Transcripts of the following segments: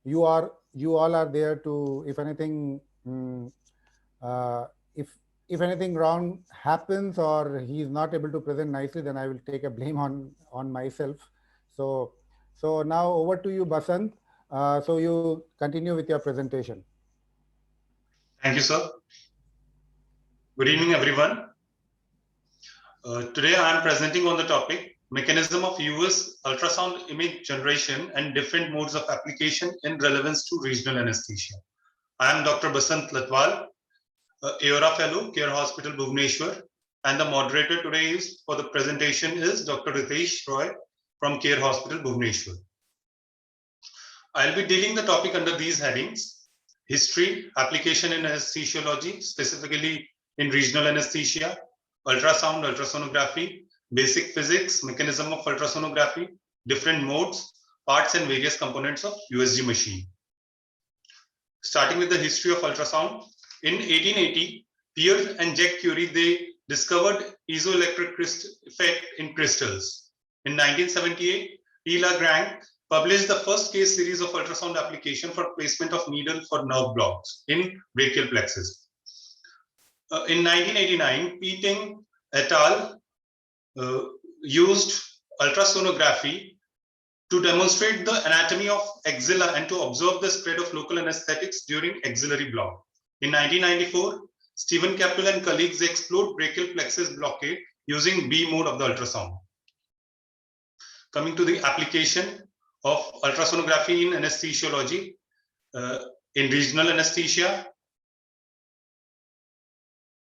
you all are there to, if anything, uh, if if anything wrong happens or he is not able to present nicely, then I will take a blame on myself. So now over to you, Basant. So you continue with your presentation. Thank you, sir. Good evening, everyone. Today I am presenting on the topic mechanism of US ultrasound image generation and different modes of application in relevance to regional anesthesia. I am Dr. Basant Latwal, AORA Fellow, Care Hospital, Bhubaneswar, and the moderator today is for the presentation is Dr. Ritesh Roy from Care Hospital, Bhubaneswar. I'll be dealing the topic under these headings: history, application in anesthesiology, specifically in regional anesthesia, ultrasound, ultrasonography, basic physics, mechanism of ultrasonography, different modes, parts and various components of USG machine. Starting with the history of ultrasound, in 1880, Pierre and Jacques Curie, they discovered piezoelectric effect in crystals. In 1978, P. Lagrange published the first case series of ultrasound application for placement of needle for nerve blocks in brachial plexus. In 1989, P. Ting et al. Used ultrasonography to demonstrate the anatomy of axilla and to observe the spread of local anesthetics during axillary block. In 1994, Stephen Kapil and colleagues explored brachial plexus blockade using B mode of the ultrasound. Coming to the application of ultrasonography in anesthesiology, in regional anesthesia,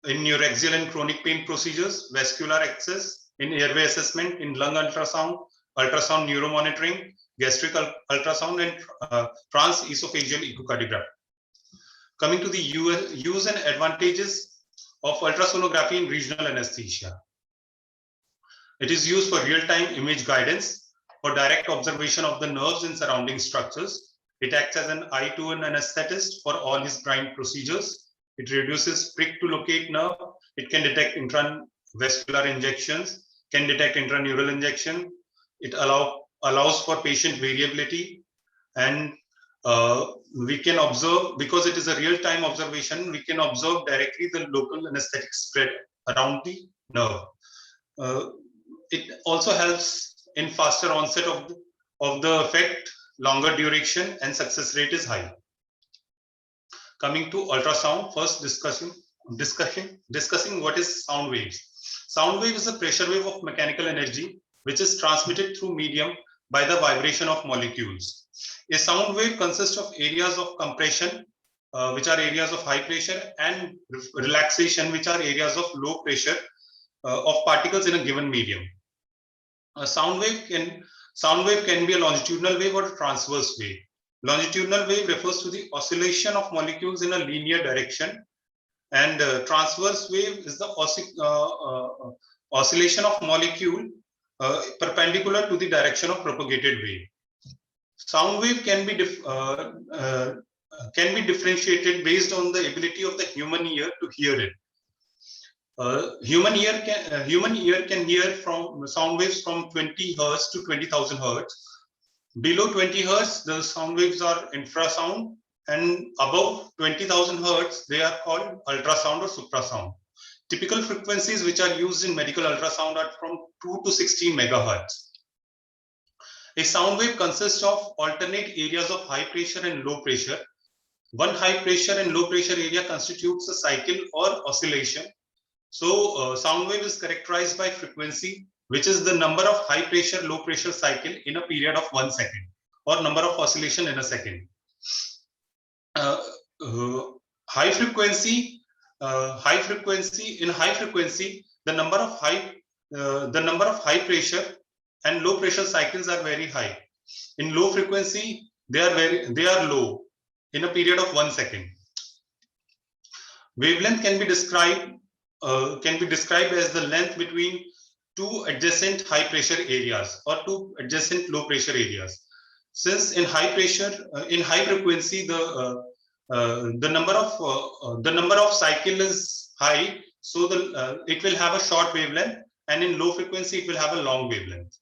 in neuraxial and chronic pain procedures, vascular access, in airway assessment, in lung ultrasound, ultrasound neuromonitoring, gastric ultrasound, and transesophageal echocardiography. Coming to the use and advantages of ultrasonography in regional anesthesia. It is used for real-time image guidance, for direct observation of the nerves and surrounding structures. It acts as an eye to an anesthetist for all his prime procedures. It reduces prick to locate nerve. It can detect intravascular injections, can detect intraneural injection. It allows for patient variability, and we can observe, because it is a real-time observation, we can observe directly the local anesthetic spread around the nerve. It also helps in faster onset of the effect, longer duration, and success rate is high. Coming to ultrasound, first discussing what is sound waves. Sound wave is a pressure wave of mechanical energy which is transmitted through medium by the vibration of molecules. A sound wave consists of areas of compression, which are areas of high pressure, and relaxation, which are areas of low pressure of particles in a given medium. A sound wave can be a longitudinal wave or a transverse wave. Longitudinal wave refers to the oscillation of molecules in a linear direction, and transverse wave is the oscillation of molecule perpendicular to the direction of propagated wave. Sound wave can be differentiated based on the ability of the human ear to hear it. Human ear can hear from sound waves from 20 Hz to 20,000 Hz. Below 20 Hz, the sound waves are infrasound, and above 20,000 Hz, they are called ultrasound or suprasound. Typical frequencies which are used in medical ultrasound are from 2 to 16 megahertz. A sound wave consists of alternate areas of high pressure and low pressure. One high pressure and low pressure area constitutes a cycle or oscillation. So sound wave is characterized by frequency, which is the number of high pressure, low pressure cycle in a period of 1 second, or number of oscillation in a second. High frequency, the number of high pressure and low pressure cycles are very high. In low frequency, they are low in a period of 1 second. Wavelength can be described as the length between two adjacent high pressure areas or two adjacent low pressure areas. Since in high frequency, the number of cycle is high, so it will have a short wavelength, and in low frequency it will have a long wavelength.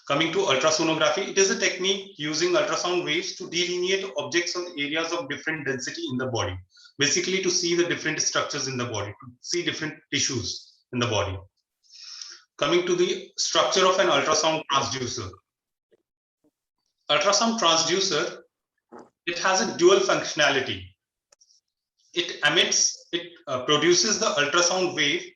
Coming to ultrasonography, it is a technique using ultrasound waves to delineate objects on areas of different density in the body, basically to see the different structures in the body, to see different tissues in the body. Coming to the structure of an ultrasound transducer. Ultrasound transducer, it has a dual functionality. It produces the ultrasound wave,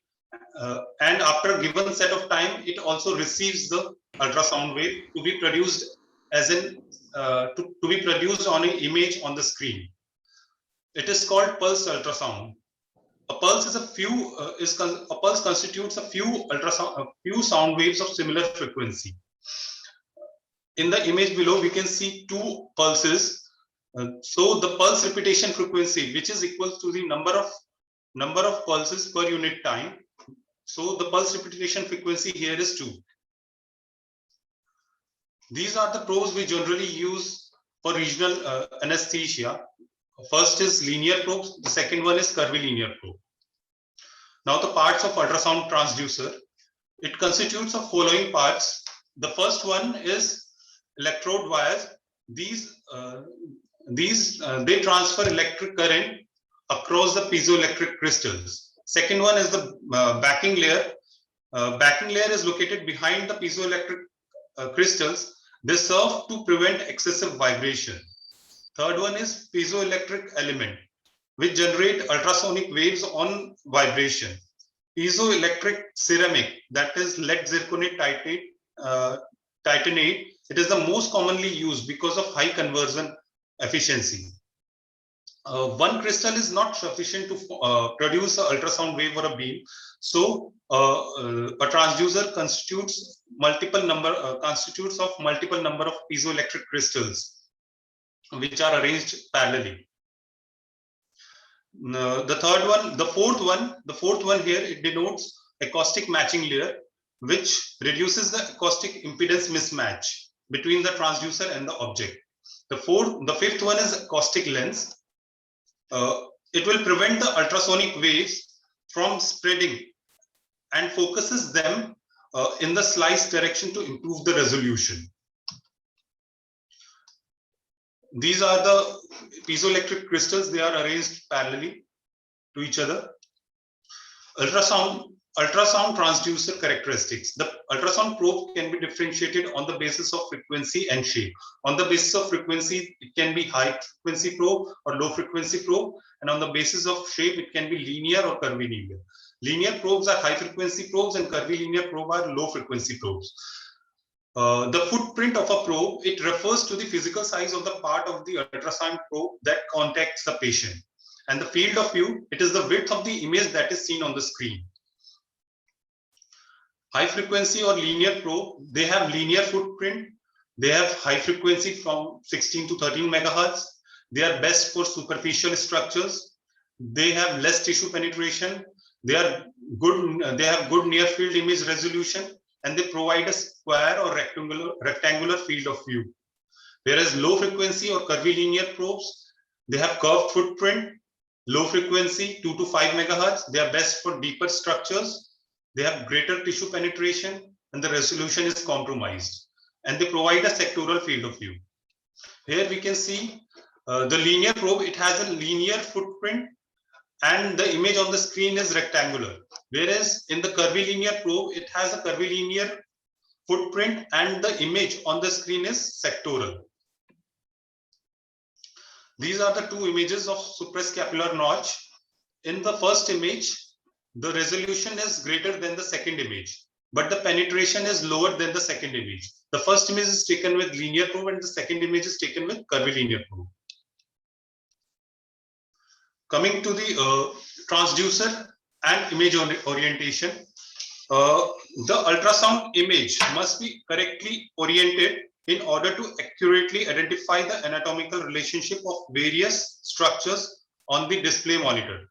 and after a given set of time, it also receives the ultrasound wave to be produced to be produced on an image on the screen. It is called pulse ultrasound. A pulse is a pulse constitutes a few sound waves of similar frequency. In the image below, we can see two pulses. So the pulse repetition frequency, which is equal to the number of pulses per unit time. So the pulse repetition frequency here is 2. These are the probes we generally use for regional anesthesia. First is linear probes, the second one is curvilinear probe. Now the parts of ultrasound transducer. It constitutes of following parts. The first one is electrode wires. They transfer electric current across the piezoelectric crystals. Second one is the backing layer. Backing layer is located behind the piezoelectric crystals. They serve to prevent excessive vibration. Third one is piezoelectric element, which generate ultrasonic waves on vibration. Piezoelectric ceramic, that is lead zirconate titanate, it is the most commonly used because of high conversion efficiency. One crystal is not sufficient to produce an ultrasound wave or a beam. So a transducer constitutes multiple number of piezoelectric crystals which are arranged parallelly. The fourth one here, it denotes acoustic matching layer, which reduces the acoustic impedance mismatch between the transducer and the object. The fifth one is acoustic lens. It will prevent the ultrasonic waves from spreading and focuses them in the slice direction to improve the resolution. These are the piezoelectric crystals. They are arranged parallelly to each other. Ultrasound transducer characteristics. The ultrasound probe can be differentiated on the basis of frequency and shape. On the basis of frequency, it can be high frequency probe or low frequency probe, and on the basis of shape, it can be linear or curvilinear. Linear probes are high frequency probes and curvilinear probe are low frequency probes. The footprint of a probe, it refers to the physical size of the part of the ultrasound probe that contacts the patient. And the field of view, it is the width of the image that is seen on the screen. High frequency or linear probe, they have linear footprint. They have high frequency from 16 to 13 megahertz. They are best for superficial structures. They have less tissue penetration. They have good near field image resolution, and they provide a square or rectangular field of view. Whereas low frequency or curvilinear probes, they have curved footprint, low frequency 2 to 5 megahertz. They are best for deeper structures. They have greater tissue penetration and the resolution is compromised. And they provide a sectoral field of view. Here we can see the linear probe, it has a linear footprint and the image on the screen is rectangular. Whereas in the curvilinear probe, it has a curvilinear footprint and the image on the screen is sectoral. These are the two images of suprascapular notch. In the first image, the resolution is greater than the second image, but the penetration is lower than the second image. The first image is taken with linear probe and the second image is taken with curvilinear probe. Coming to the transducer and image orientation, the ultrasound image must be correctly oriented in order to accurately identify the anatomical relationship of various structures on the display monitor.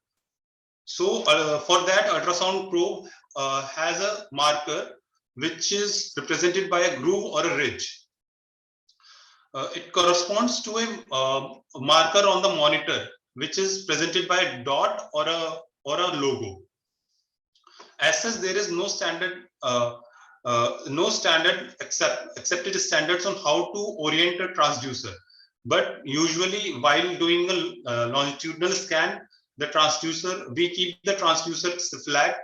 So for that, ultrasound probe has a marker which is represented by a groove or a ridge. It corresponds to a marker on the monitor which is presented by a dot or a logo. As such, there is no standard no standard accepted standards on how to orient a transducer. But usually while doing a longitudinal scan, the transducer, we keep the transducer flat,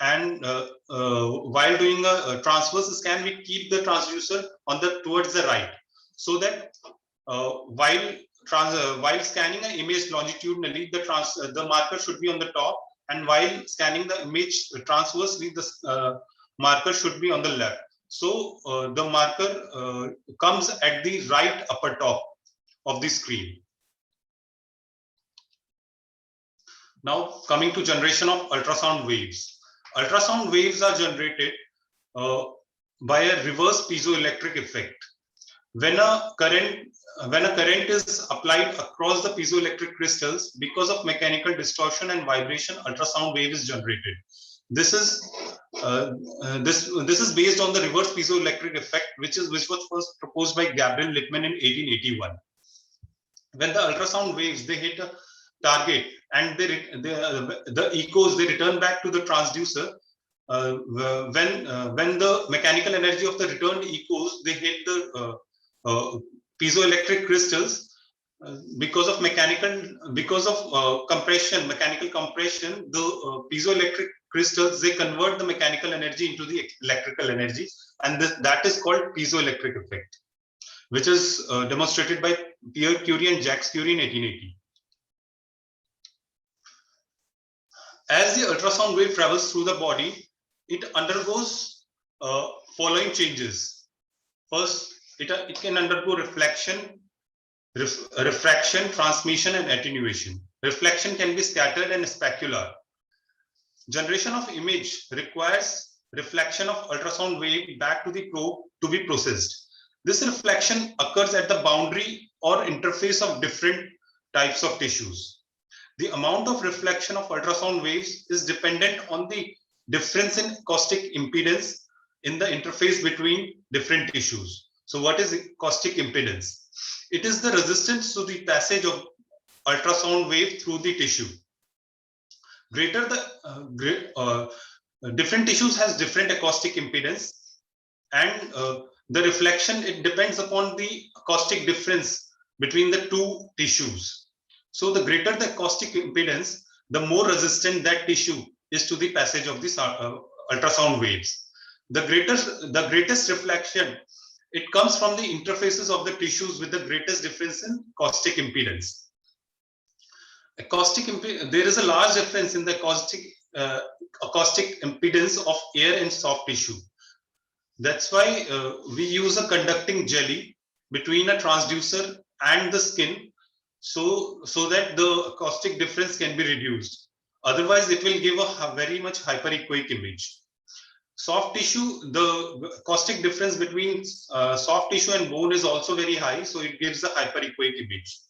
and while doing a transverse scan, we keep the transducer on the towards the right, so that while scanning an image longitudinally, the marker should be on the top, and while scanning the image transversely, the marker should be on the left. So the marker comes at the right upper top of the screen. Now coming to generation of ultrasound waves. Ultrasound waves are generated by a reverse piezoelectric effect. When a current is applied across the piezoelectric crystals, because of mechanical distortion and vibration, ultrasound wave is generated. This is based on the reverse piezoelectric effect, which was first proposed by Gabriel Lippmann in 1881. When the ultrasound waves, they hit a target and the echoes, they return back to the transducer. When the mechanical energy of the returned echoes, they hit the piezoelectric crystals, because of mechanical compression, the piezoelectric crystals, they convert the mechanical energy into the electrical energy, and that is called piezoelectric effect, which is demonstrated by Pierre Curie and Jacques Curie in 1880. As the ultrasound wave travels through the body, it undergoes following changes. First, it can undergo reflection, refraction, transmission, and attenuation. Reflection can be scattered and specular. Generation of image requires reflection of ultrasound wave back to the probe to be processed. This reflection occurs at the boundary or interface of different types of tissues. The amount of reflection of ultrasound waves is dependent on the difference in acoustic impedance in the interface between different tissues. So what is acoustic impedance? It is the resistance to the passage of ultrasound wave through the tissue. Greater the different tissues has different acoustic impedance, and the reflection, it depends upon the acoustic difference between the two tissues. So the greater the acoustic impedance, the more resistant that tissue is to the passage of this ultrasound waves. The greatest reflection, it comes from the interfaces of the tissues with the greatest difference in acoustic impedance. There is a large difference in the acoustic impedance of air and soft tissue. That's why we use a conducting jelly between a transducer and the skin, so that the acoustic difference can be reduced. Otherwise, it will give a very much hyperechoic image. Soft tissue, the acoustic difference between soft tissue and bone is also very high, so it gives a hyperechoic image.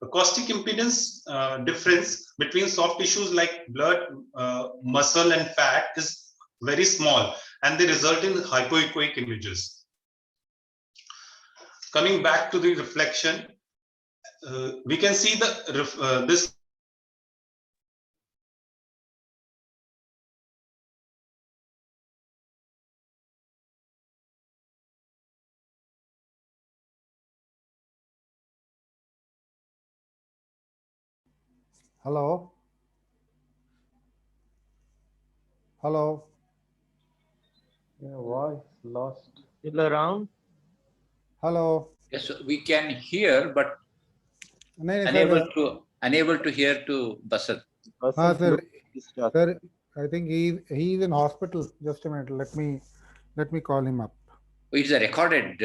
Acoustic impedance difference between soft tissues like blood, muscle, and fat is very small, and they result in hypoechoic images. Coming back to the reflection, we can see this. Hello? Hello? Yeah, voice lost. Still around? Hello? Yes, we can hear, but No, unable to hear to Basant. sir, sir, I think he's in hospital. Just a minute. Let me call him up. It's a recorded.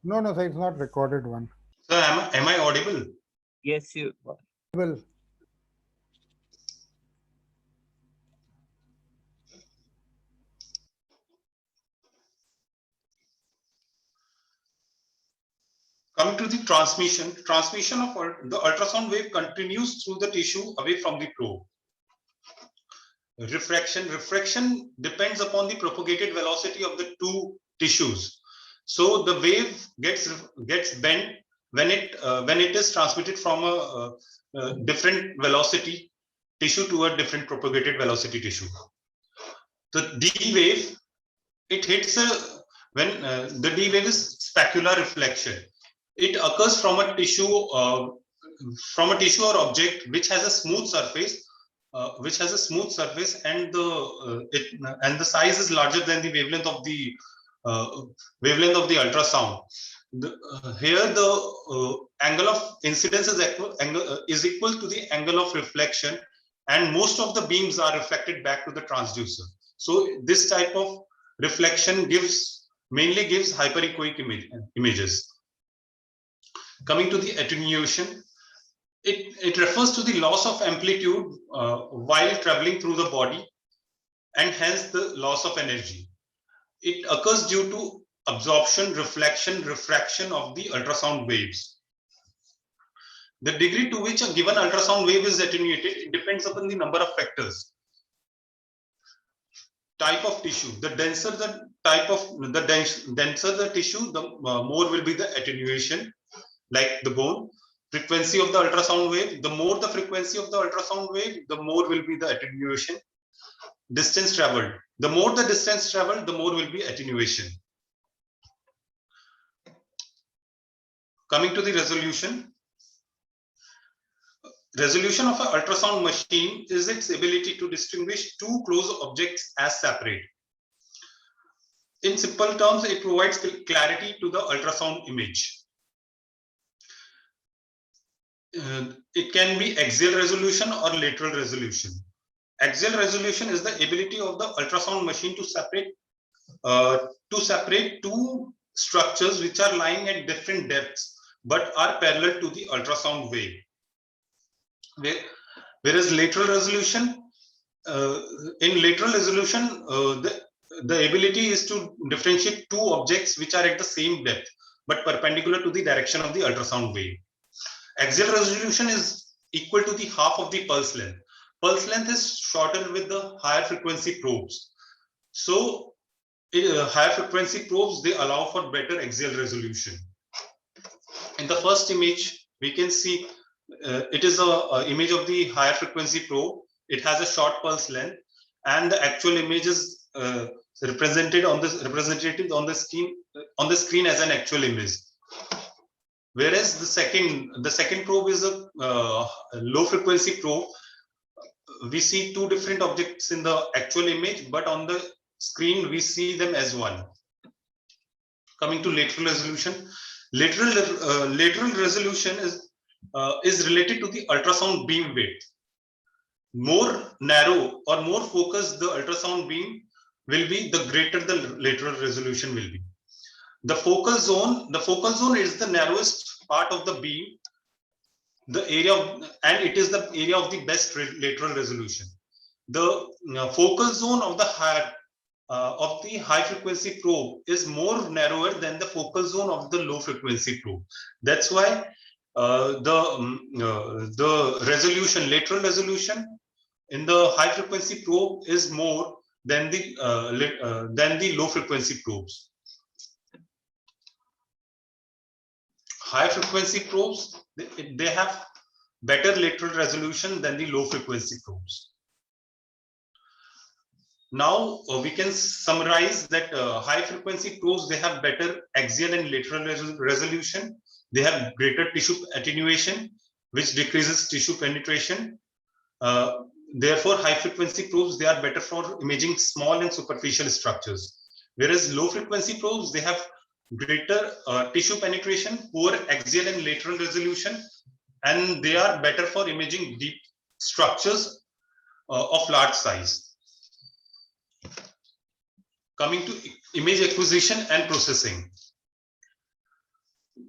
No, sir, it's not recorded one. So am I audible? Yes, you. Well, Coming to the transmission of the ultrasound wave continues through the tissue away from the probe. Refraction depends upon the propagated velocity of the two tissues. So the wave gets bent when it is transmitted from a different velocity tissue to a different propagated velocity tissue. The D wave, it hits when the D wave is specular reflection. It occurs from a tissue or object which has a smooth surface, and the size is larger than the wavelength of the ultrasound. Here the angle of incidence is equal to the angle of reflection, and most of the beams are reflected back to the transducer. So this type of reflection mainly gives hyperechoic images. Coming to the attenuation, it refers to the loss of amplitude while traveling through the body, and hence the loss of energy. It occurs due to absorption, reflection, refraction of the ultrasound waves. The degree to which a given ultrasound wave is attenuated depends upon the number of factors. Type of tissue: the denser the tissue, the more will be the attenuation, like the bone. Frequency of the ultrasound wave: the more the frequency of the ultrasound wave, the more will be the attenuation. Distance traveled: the more the distance traveled, the more will be attenuation. Coming to the resolution. Resolution of an ultrasound machine is its ability to distinguish two close objects as separate. In simple terms, it provides clarity to the ultrasound image. It can be axial resolution or lateral resolution. Axial resolution is the ability of the ultrasound machine to separate two structures which are lying at different depths but are parallel to the ultrasound wave. Whereas lateral resolution, the ability is to differentiate two objects which are at the same depth but perpendicular to the direction of the ultrasound wave. Axial resolution is equal to the half of the pulse length. Pulse length is shorter with the higher frequency probes. So higher frequency probes, they allow for better axial resolution. In the first image, we can see it is an image of the higher frequency probe. It has a short pulse length, and the actual image is represented on the screen as an actual image. Whereas the second probe is a low frequency probe. We see two different objects in the actual image, but on the screen we see them as one. Coming to lateral resolution. Lateral resolution is related to the ultrasound beam width. More narrow or more focused the ultrasound beam will be, the greater the lateral resolution will be. The focal zone is the narrowest part of the beam, and it is the area of the best lateral resolution. The focal zone of the high frequency probe is more narrower than the focal zone of the low frequency probe. That's why the lateral resolution in the high frequency probe is more than the low frequency probes. High frequency probes, they have better lateral resolution than the low frequency probes. Now we can summarize that high frequency probes, they have better axial and lateral resolution. They have greater tissue attenuation, which decreases tissue penetration. Therefore, high frequency probes, they are better for imaging small and superficial structures. Whereas low frequency probes, they have greater tissue penetration, poor axial and lateral resolution, and they are better for imaging deep structures of large size. Coming to image acquisition and processing.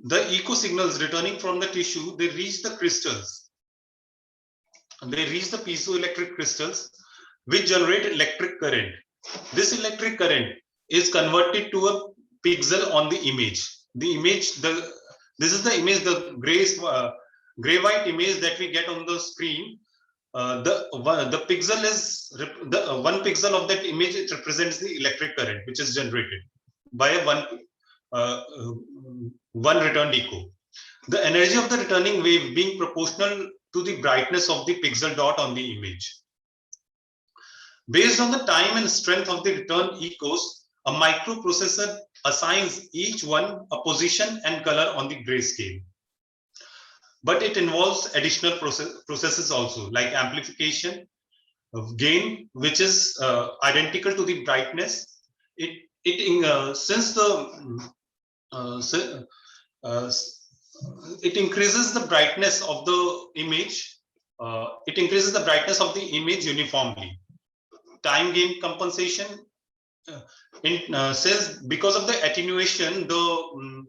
The echo signals returning from the tissue, they reach the crystals. They reach the piezoelectric crystals, which generate electric current. This electric current is converted to a pixel on the image. This is the image, the gray-white image that we get on the screen. The pixel is the one pixel of that image. It represents the electric current which is generated by a one returned echo. The energy of the returning wave being proportional to the brightness of the pixel dot on the image. Based on the time and strength of the return echoes, A microprocessor assigns each one a position and color on the grayscale. But it involves additional processes also, like amplification of gain, which is identical to the brightness. Since the it increases the brightness of the image. It increases the brightness of the image uniformly. Time gain compensation says because of the attenuation, the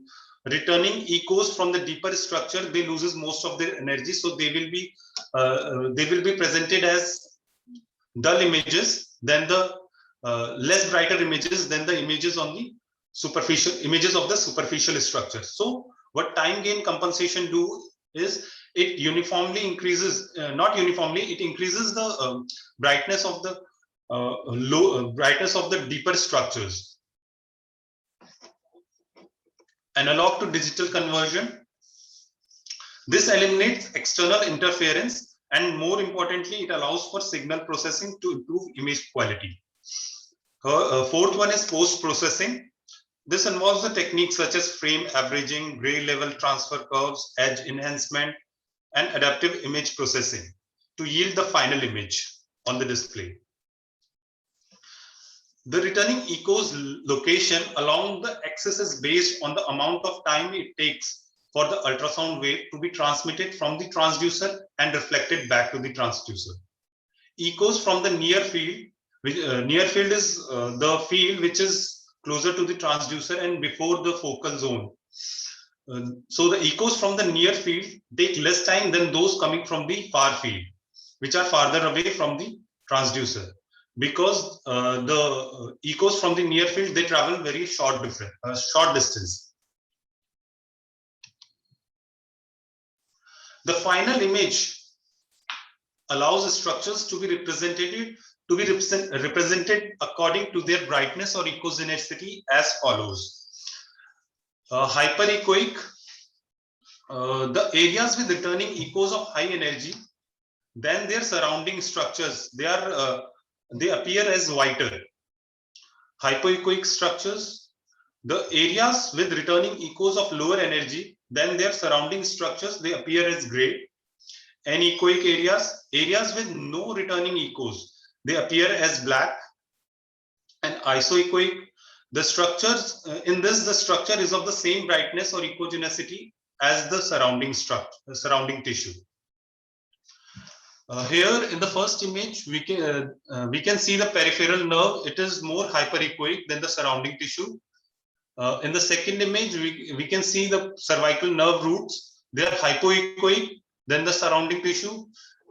returning echoes from the deeper structure, they loses most of their energy, so they will be presented as dull images than the less brighter images than the images on the superficial images of the superficial structure. So what time gain compensation do is it uniformly increases, not uniformly, it increases the brightness of the brightness of the deeper structures. Analog to digital conversion. This eliminates external interference, and more importantly, it allows for signal processing to improve image quality. Fourth one is post-processing. This involves the techniques such as frame averaging, gray level transfer curves, edge enhancement, and adaptive image processing to yield the final image on the display. The returning echo's location along the axis is based on the amount of time it takes for the ultrasound wave to be transmitted from the transducer and reflected back to the transducer. Echoes from the near field, near field is the field which is closer to the transducer and before the focal zone. So the echoes from the near field take less time than those coming from the far field, which are farther away from the transducer, because the echoes from the near field, they travel very short distance. The final image allows structures to be represented according to their brightness or echogenicity as follows. Hyperechoic, the areas with returning echoes of high energy, then their surrounding structures, they appear as whiter. Hypoechoic structures, the areas with returning echoes of lower energy, then their surrounding structures, they appear as gray. Anechoic areas with no returning echoes, they appear as black. And isoechoic, the structures in this, the structure is of the same brightness or echogenicity as the surrounding tissue. Here in the first image, we can see the peripheral nerve. It is more hyperechoic than the surrounding tissue. In the second image, we can see the cervical nerve roots. They are hypoechoic than the surrounding tissue.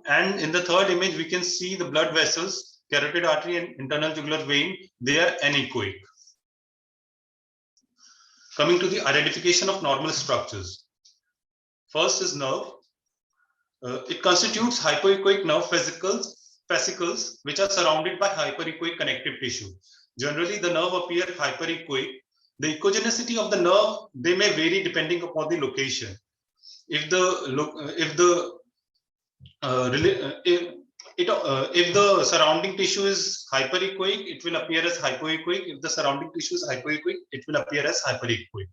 And in the third image, we can see the blood vessels, carotid artery and internal jugular vein. They are anechoic. Coming to the identification of normal structures. First is nerve. It constitutes hypoechoic nerve fascicles, which are surrounded by hyperechoic connective tissue. Generally, the nerve appears hyperechoic. The echogenicity of the nerve, they may vary depending upon the location. If the surrounding tissue is hyperechoic, it will appear as hypoechoic. If the surrounding tissue is hypoechoic, it will appear as hyperechoic.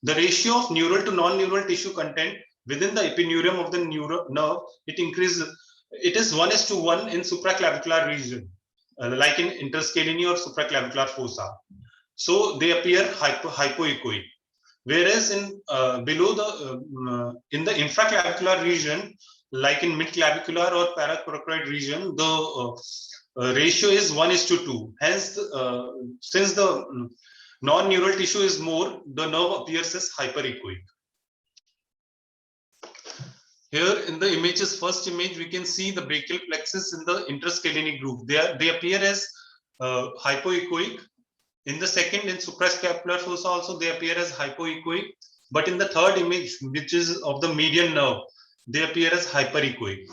The ratio of neural to non-neural tissue content within the epineurium of the nerve, it increases. It is 1:1 in supraclavicular region, like in interscalene or supraclavicular fossa. So they appear hypoechoic. Whereas in below the in the infraclavicular region, like in midclavicular or paracoracoid region, the ratio is 1:2. Hence, since the non-neural tissue is more, the nerve appears as hyperechoic. Here in the images, first image, we can see the brachial plexus in the interscalene groove. They appear as hypoechoic. In the second, in suprascapular fossa also, they appear as hypoechoic. But in the third image, which is of the median nerve, they appear as hyperechoic.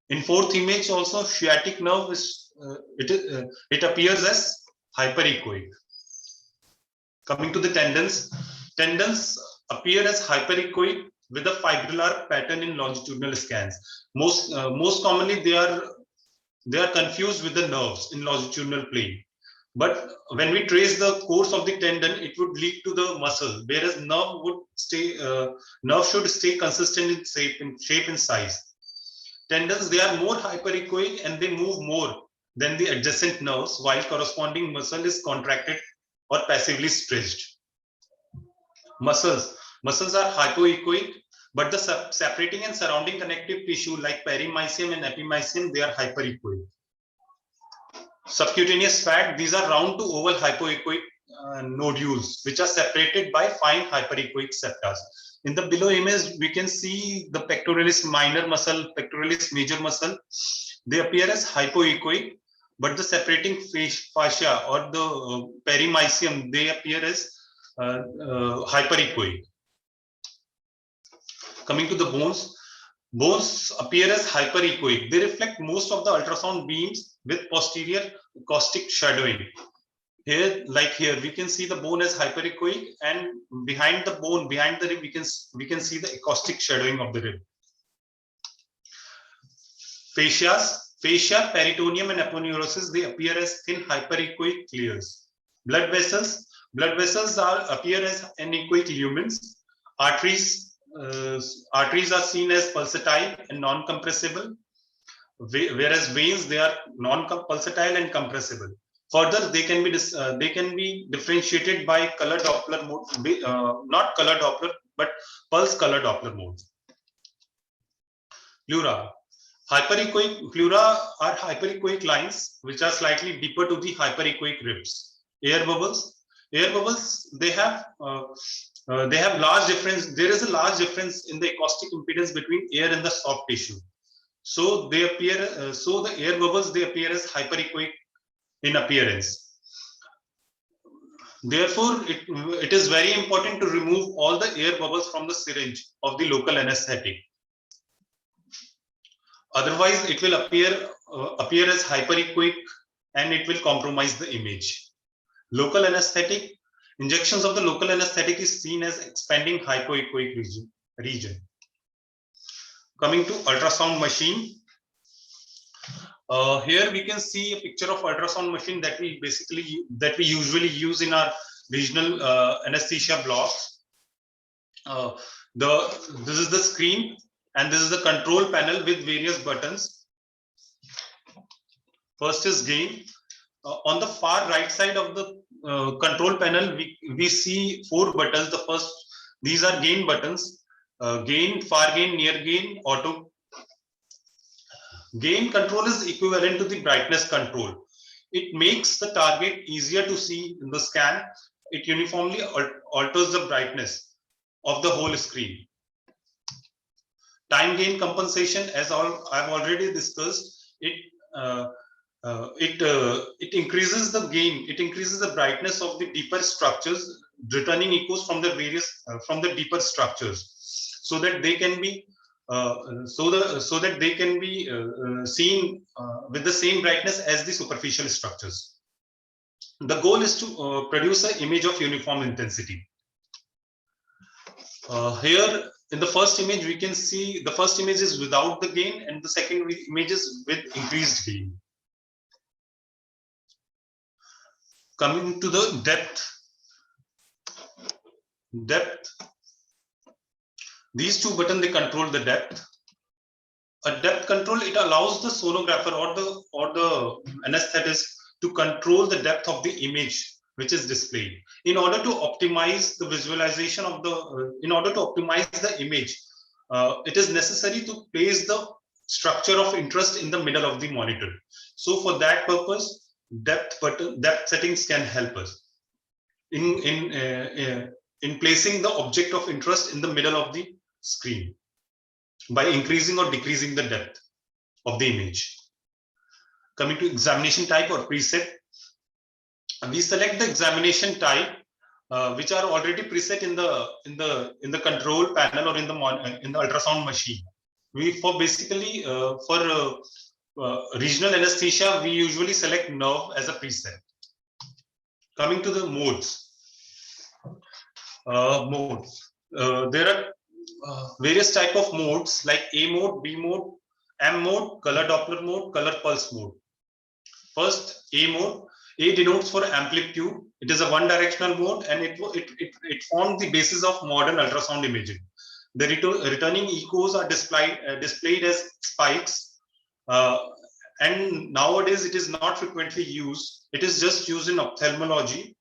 In fourth image also, sciatic nerve is it appears as hyperechoic. Coming to the tendons, tendons appear as hyperechoic with a fibrillar pattern in longitudinal scans. Most commonly, they are confused with the nerves in longitudinal plane. But when we trace the course of the tendon, it would lead to the muscle, whereas nerve should stay consistent in shape and size. Tendons, they are more hyperechoic and they move more than the adjacent nerves, while corresponding muscle is contracted or passively stretched. Muscles are hypoechoic, but the separating and surrounding connective tissue like perimysium and epimysium, they are hyperechoic. Subcutaneous fat, these are round to oval hypoechoic nodules, which are separated by fine hyperechoic septa. In the below image, we can see the pectoralis minor muscle, pectoralis major muscle. They appear as hypoechoic, but the separating fascia or the perimysium, they appear as hyperechoic. Coming to the bones, bones appear as hyperechoic. They reflect most of the ultrasound beams with posterior acoustic shadowing. Here, like here, we can see the bone as hyperechoic, and behind the bone, behind the rib, we can see the acoustic shadowing of the rib. Fascia, peritoneum, and aponeurosis, they appear as thin hyperechoic layers. Blood vessels appear as anechoic lumens. Arteries are seen as pulsatile and non-compressible, whereas veins, they are non-pulsatile and compressible. Further, they can be differentiated by color Doppler mode, not color Doppler, but pulse color Doppler modes. Pleura. Pleura are hyperechoic lines which are slightly deeper to the hyperechoic ribs. Air bubbles, they have large difference. There is a large difference in the acoustic impedance between air and the soft tissue. So they appear. So the air bubbles, they appear as hyperechoic in appearance. Therefore, it is very important to remove all the air bubbles from the syringe of the local anesthetic. Otherwise, it will appear as hyperechoic and it will compromise the image. Local anesthetic, injections of the local anesthetic is seen as expanding hypoechoic region. Coming to ultrasound machine. Here we can see a picture of ultrasound machine that we usually use in our regional anesthesia blocks. This is the screen, and this is the control panel with various buttons. First is gain. On the far right side of the control panel, we see 4 buttons. The first, these are gain buttons: gain, far gain, near gain, auto. Gain control is equivalent to the brightness control. It makes the target easier to see in the scan. It uniformly alters the brightness of the whole screen. Time gain compensation, as I've already discussed, it increases the gain. It increases the brightness of the deeper structures, returning echoes from the deeper structures, so that they can be seen with the same brightness as the superficial structures. The goal is to produce an image of uniform intensity. Here in the first image, we can see the first image is without the gain, and the second image is with increased gain. Coming to the depth. These 2 buttons, they control the depth. A depth control, it allows the sonographer or the anesthetist to control the depth of the image which is displayed. In order to optimize the visualization of the image, it is necessary to place the structure of interest in the middle of the monitor. So for that purpose, depth settings can help us in placing the object of interest in the middle of the screen by increasing or decreasing the depth of the image. Coming to examination type or preset, we select the examination type which are already preset in the control panel or in the ultrasound machine. For regional anesthesia, we usually select nerve as a preset. Coming to the modes. There are various type of modes like A mode, B mode, M mode, color Doppler mode, color pulse mode. First, A mode. A denotes for amplitude. It is a one-directional mode, and it formed the basis of modern ultrasound imaging. The returning echoes are displayed as spikes, and nowadays it is not frequently used. It is just used in ophthalmology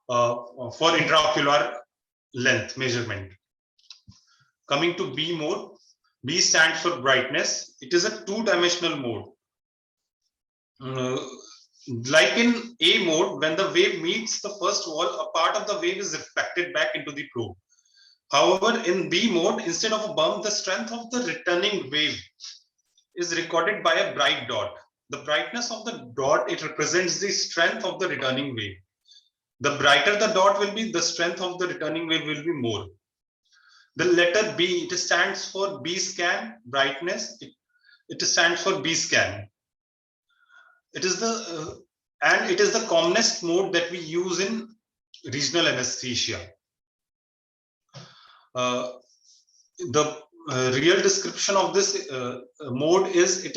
for intraocular length measurement. Coming to B mode, B stands for brightness. It is a two-dimensional mode. Like in A mode, when the wave meets the first wall, a part of the wave is reflected back into the probe. However, in B mode, instead of a bump, the strength of the returning wave is recorded by a bright dot. The brightness of the dot, it represents the strength of the returning wave. The brighter the dot will be, the strength of the returning wave will be more. The letter B, it stands for B scan, brightness. It stands for B scan. It is the commonest mode that we use in regional anesthesia. The real description of this mode is it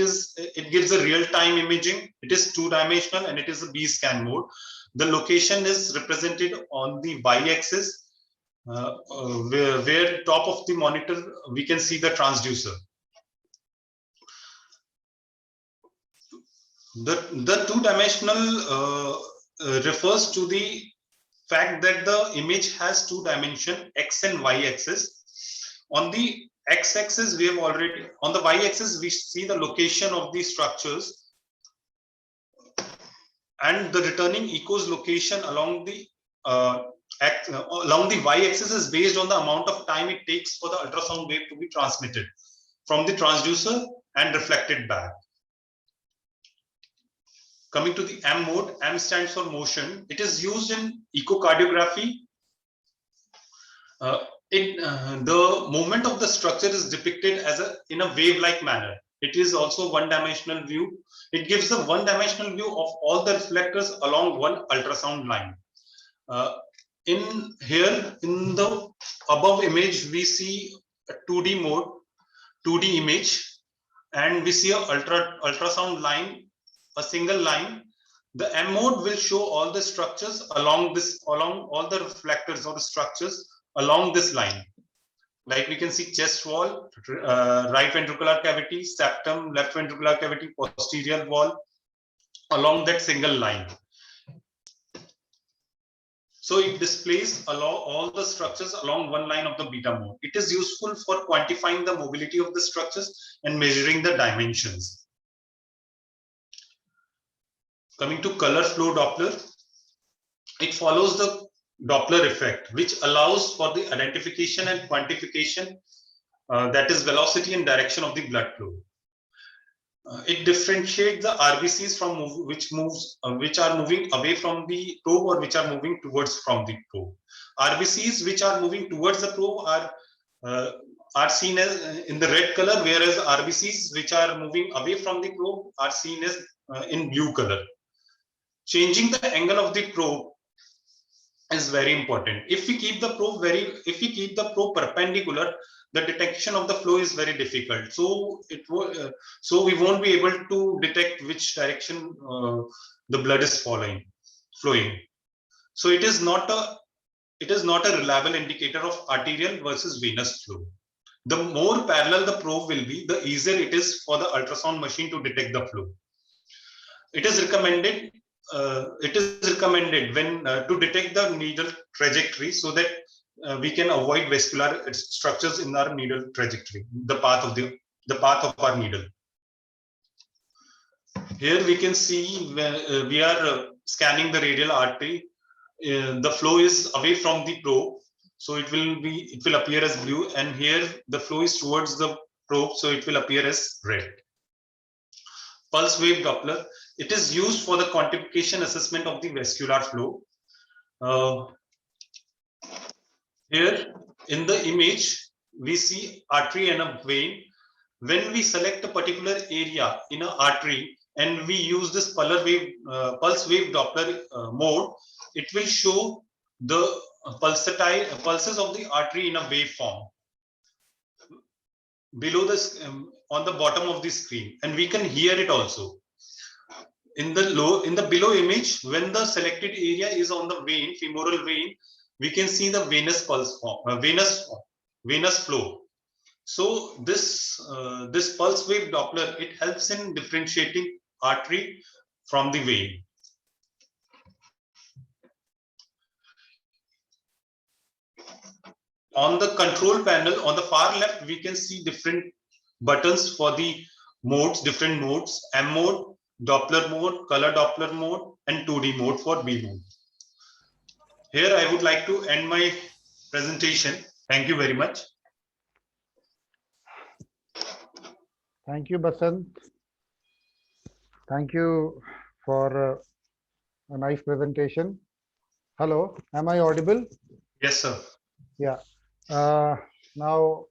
gives a real-time imaging. It is two-dimensional and it is a B-scan mode. The location is represented on the y-axis, where top of the monitor we can see the transducer. The two-dimensional refers to the fact that the image has two dimensions, x and y axis. On the x-axis, we have already, on the y-axis, we see the location of the structures, and the returning echo's location along the y-axis is based on the amount of time it takes for the ultrasound wave to be transmitted from the transducer and reflected back. Coming to the M mode, M stands for motion. It is used in echocardiography. The movement of the structure is depicted as in a wave-like manner. It is also one-dimensional view. It gives the one-dimensional view of all the reflectors along one ultrasound line. In the above image, we see a 2D mode, 2D image, and we see a ultrasound line, a single line. The M mode will show all the structures along all the reflectors or the structures along this line. Like we can see chest wall, right ventricular cavity, septum, left ventricular cavity, posterior wall, along that single line. So it displays all the structures along one line of the beta mode. It is useful for quantifying the mobility of the structures and measuring the dimensions. Coming to color flow Doppler, it follows the Doppler effect, which allows for the identification and quantification, that is velocity and direction of the blood flow. It differentiates the RBCs from which are moving away from the probe or which are moving towards from the probe. RBCs which are moving towards the probe are seen as in the red color, whereas RBCs which are moving away from the probe are seen as in blue color. Changing the angle of the probe is very important. If we keep the probe perpendicular, the detection of the flow is very difficult. So we won't be able to detect which direction the blood is flowing. So it is not a reliable indicator of arterial versus venous flow. The more parallel the probe will be, the easier it is for the ultrasound machine to detect the flow. It is recommended when to detect the needle trajectory, so that we can avoid vascular structures in our needle trajectory, the path of our needle. Here we can see we are scanning the radial artery. The flow is away from the probe, so it will appear as blue, and here the flow is towards the probe, so it will appear as red. Pulse wave Doppler. It is used for the quantification assessment of the vascular flow. Here in the image, we see artery and a vein. When we select a particular area in an artery and we use this pulse wave Doppler mode, it will show the pulses of the artery in a waveform below this on the bottom of the screen, and we can hear it also. in the below image, when the selected area is on the vein, femoral vein, we can see the venous pulse form, venous flow. So this pulse wave Doppler, it helps in differentiating artery from the vein. On the control panel on the far left, we can see different buttons for the modes, different modes: M mode, Doppler mode, color Doppler mode, and 2D mode for B mode. Here I would like to end my presentation. Thank you very much. Thank you, Basant. Thank you for a nice presentation. Hello, am I audible? Yes, sir. Yeah. Now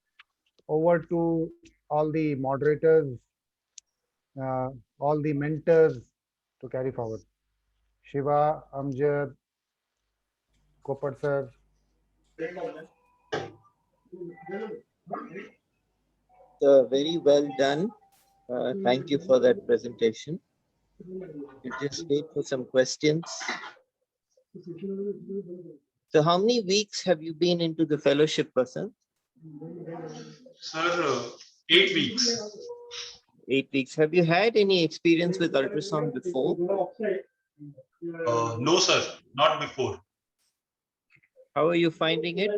over to all the moderators, all the mentors to carry forward. Shiva, Amjad, Kopat sir. Very well done. Thank you for that presentation. You just wait for some questions. So how many weeks have you been into the fellowship, Basant? Sir, 8 weeks. 8 weeks. Have you had any experience with ultrasound before? No, sir, not before. How are you finding it?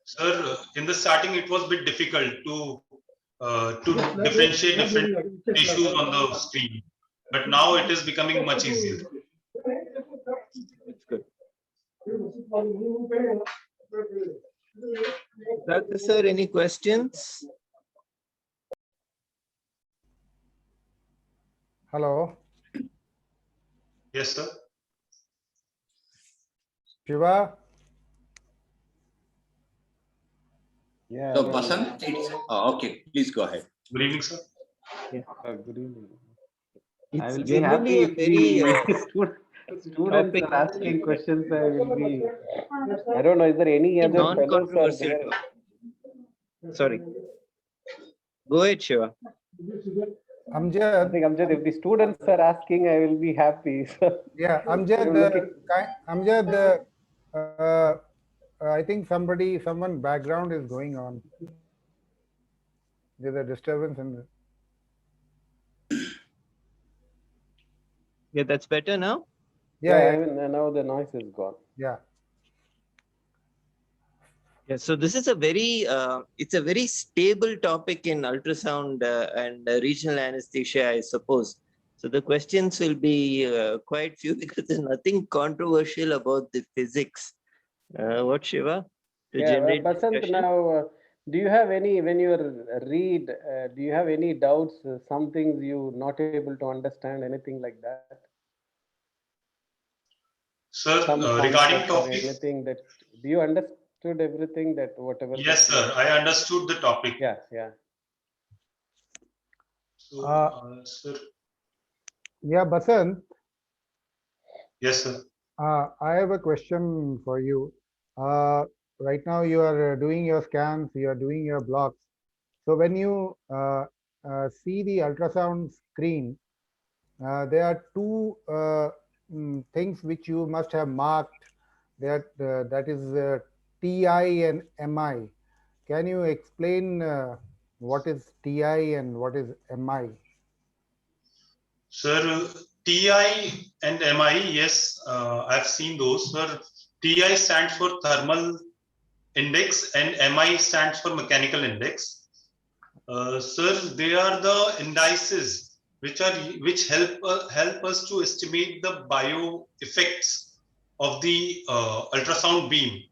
Sir, in the starting, it was a bit difficult to differentiate different tissues on the screen, but now it is becoming much easier. That's good. Doctor sir, any questions? Hello, Yes, sir. Shiva. Yeah. So Basant, okay, please go ahead. Good evening, sir. Good evening. I It's will be happy generally a if very the students topic. are asking questions. I will be. I don't know. Is there any other fellows are non-controversial there? topic. Sorry. Go ahead, Shiva. I Amjad. think Amjad, if the students are asking, I will be happy. So, Yeah, Amjad. I'm looking- Amjad. I think someone background is going on. There's a disturbance in the. Yeah, that's better now. Yeah, I mean, now the noise is gone. yeah. Yeah, so this is a very, it's a very stable topic in ultrasound and regional anesthesia, I suppose. So the questions will be quite few because there's nothing controversial about the physics. What, Shiva? To Yeah, generate Basant, discussion? now, do you have any, when you read, do you have any doubts, some things you not able to understand, anything like that? Sir, Some regarding concept or topic, anything that, do you understood everything that whatever? yes, that- sir, I understood the topic. Yeah, yeah. So, sir, Yeah, Basant. yes, sir. I have a question for you. Right now you are doing your scans, you are doing your blocks. So when you see the ultrasound screen, there are two things which you must have marked. That is TI and MI. Can you explain what is TI and what is MI? Sir, TI and MI, yes, I've seen those. Sir, TI stands for thermal index and MI stands for mechanical index. Sir, they are the indices which help us to estimate the bio effects of the ultrasound beam.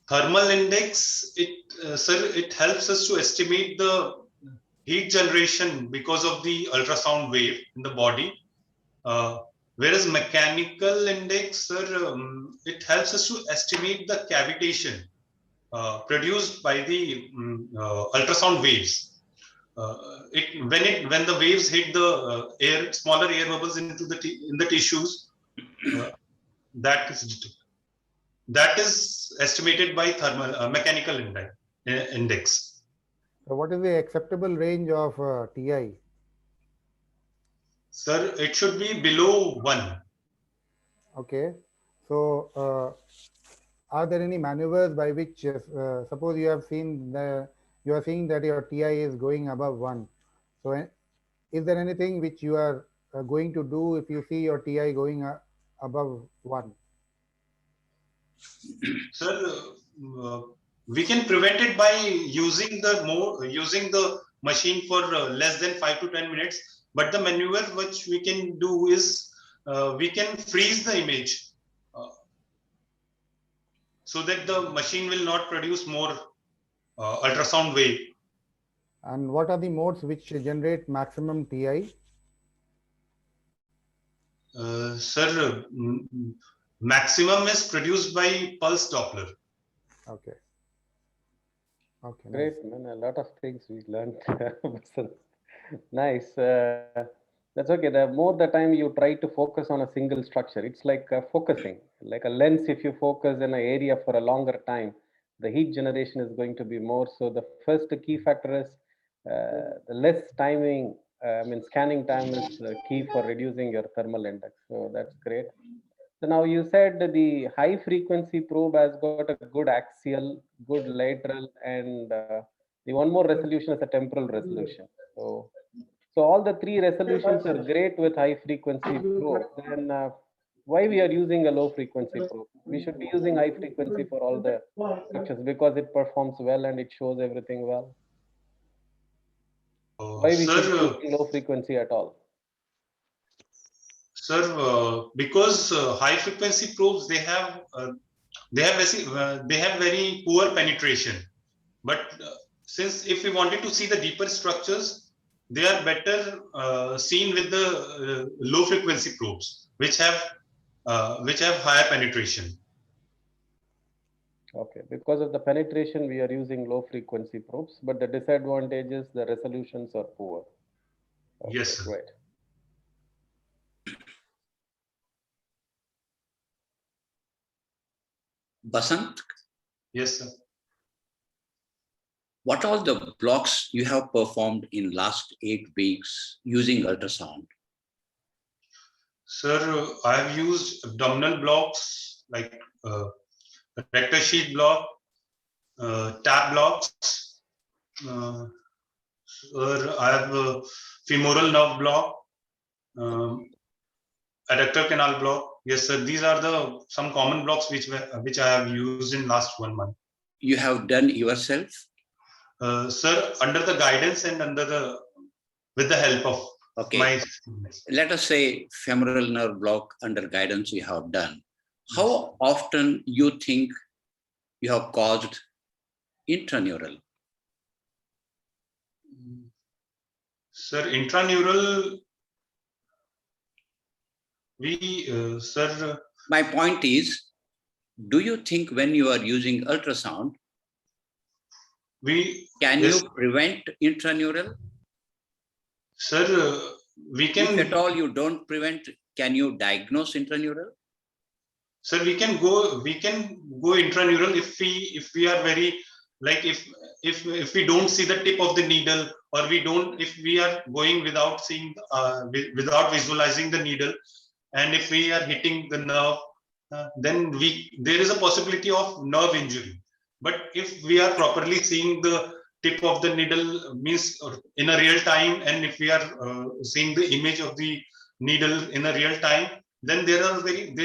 Thermal index, sir, it helps us to estimate the heat generation because of the ultrasound wave in the body. Whereas mechanical index, sir, it helps us to estimate the cavitation produced by the ultrasound waves. When the waves hit the smaller air bubbles into in the tissues, that is estimated by thermal mechanical index. So what is the acceptable range of TI? Sir, it should be below 1. Okay. So, are there any maneuvers by which, suppose you have seen you are seeing that your TI is going above 1. So, is there anything which you are going to do if you see your TI going above 1? Sir, we can prevent it by using the machine for less than 5 to 10 minutes. But the maneuver which we can do is we can freeze the image so that the machine will not produce more ultrasound wave. And what are the modes which generate maximum TI? Sir, maximum is produced by pulse Doppler. Okay. Okay. Great, Nice. man. A lot of things we learned. Nice. That's okay. The more the time you try to focus on a single structure, it's like focusing, like a lens. If you focus in an area for a longer time, the heat generation is going to be more. So the first key factor is the less timing. Scanning time is key for reducing your thermal index. So that's great. So now you said that the high frequency probe has got a good axial, good lateral, and the one more resolution is a temporal resolution. So all the three resolutions are great with high frequency probe. Then why we are using a low frequency probe? We should be using high frequency for all the structures because it performs well and it shows everything well. Why we should be Sir, using low frequency at all? Sir, because high frequency probes they have very poor penetration. But since if we wanted to see the deeper structures, they are better seen with the low frequency probes, which have higher penetration. Okay, because of the penetration, we are using low frequency probes, but the disadvantage is the resolutions are poor. Okay, Yes, sir. right. Basant, Yes, sir. what are the blocks you have performed in last 8 weeks using ultrasound? Sir, I have used abdominal blocks like rectus sheath block, tab blocks. Sir, I have femoral nerve block, adductor canal block. Yes, sir. These are some common blocks which I have used in last 1 month. You have done yourself? Sir, under the guidance and with the help of my. Let us say femoral nerve block under guidance you have done. How often you think you have caused intraneural? Sir, intraneural, sir. My point is, do you think when you are using ultrasound, can you prevent intraneural? Sir, we can. If at all you don't prevent, can you diagnose intraneural? Sir, we can go intraneural if we are very, like, if we don't see the tip of the needle, or if we are going without seeing without visualizing the needle, and if we are hitting the nerve, then there is a possibility of nerve injury. But if we are properly seeing the tip of the needle, means in a real time, and if we are seeing the image of the needle in a real time, then there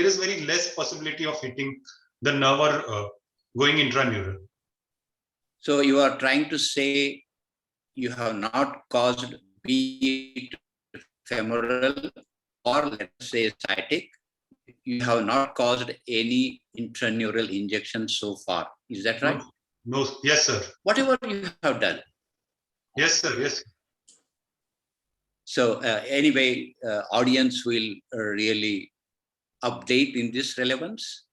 is very less possibility of hitting the nerve or going intraneural. So you are trying to say you have not caused, be it femoral or let's say sciatic, you have not caused any intraneural injection so far. Is that right? No. Yes, sir. Whatever you have done. Yes, sir. Yes. So anyway, audience will really update in this relevance.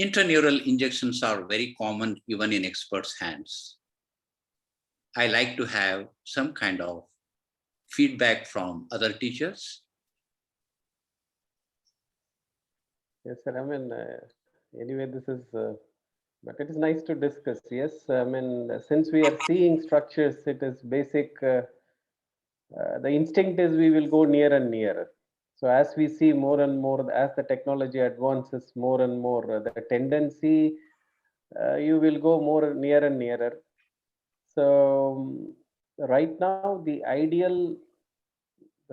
Intraneural injections are very common even in experts' hands. I like to have some kind of feedback from other teachers. Yes, sir. Anyway, this is But it is nice to discuss. Yes, I mean, since we are seeing structures, it is basic. The instinct is we will go near and nearer. So as we see more and more, as the technology advances more and more, the tendency you will go more near and nearer. So right now, the ideal